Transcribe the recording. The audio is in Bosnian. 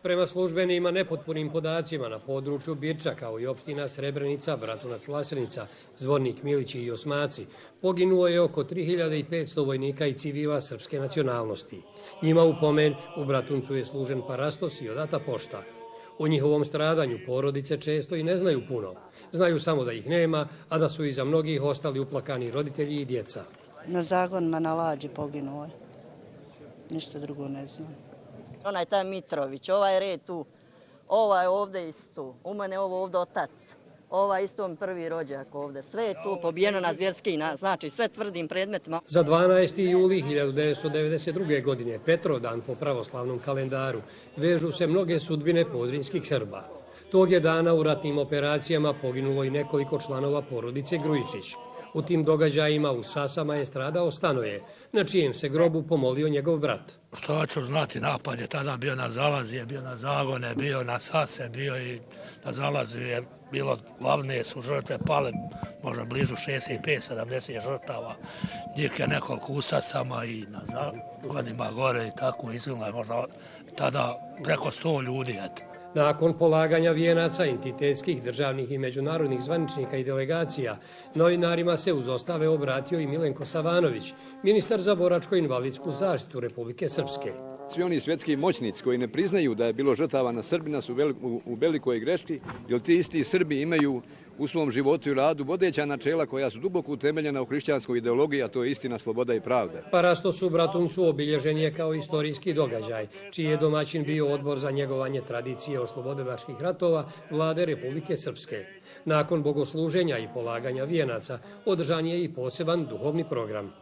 Prema službenim nepotpunim podacima na području Birča, kao i opština Srebrenica, Bratunac, Vlasenica, Zvornik, Milići i Osmaci, poginulo je oko 3500 vojnika i civila srpske nacionalnosti. Njima u pomen u Bratuncu je služen parastos i odata pošta. O njihovom stradanju porodice često i ne znaju puno. Znaju samo da ih nema, a da su iza mnogih ostali uplakani roditelji i djeca. Na zagonima na Lađi poginuo je. Ništa drugo ne znam. Onaj taj Mitrović, ovaj red tu, ovaj ovdje isto, u mene ovo ovdje otac, ovaj isto mi prvi rođak ovdje. Sve je tu pobijeno na zvjerski, znači sve tvrdim predmetima. Za 12. juli 1992. godine, Petrovdan po pravoslavnom kalendaru, vežu se mnoge sudbine podrinskih Srba. Tog je dana u ratnim operacijama poginulo i nekoliko članova porodice Grujičić. U tim događajima u Sasama je stradao Stanoje, na čijem se grobu pomolio njegov brat. Što ću znati, napad je tada bio na Zalazije, bio na Zagone, bio na Sase, bio i na Zalaziju je bilo, glavne su žrtve pale, možda blizu 65-70 žrtava. Njih je nekoliko u Sasama i na Zagonima gore i tako izgledno je možda tada preko 100 ljudi. Nakon polaganja vijenaca entitetskih, državnih i međunarodnih zvaničnika i delegacija, novinarima se uz ostale obratio i Milenko Savanović, ministar za boračko-invalidsku zaštitu Republike Srpske. Svi oni svjetski moćnici koji ne priznaju da je bilo žrtava na Srbina su u velikoj greški, jer ti isti Srbi imaju u svom životu i radu vodeća načela koja su duboko utemeljena u hrišćanskoj ideologiji, a to je istina, sloboda i pravda. Parastos u Bratuncu obilježen je kao istorijski događaj, čiji je domaćin bio Odbor za njegovanje tradicije oslobodilačkih ratova Vlade Republike Srpske. Nakon bogosluženja i polaganja vijenaca održan je i poseban duhovni program.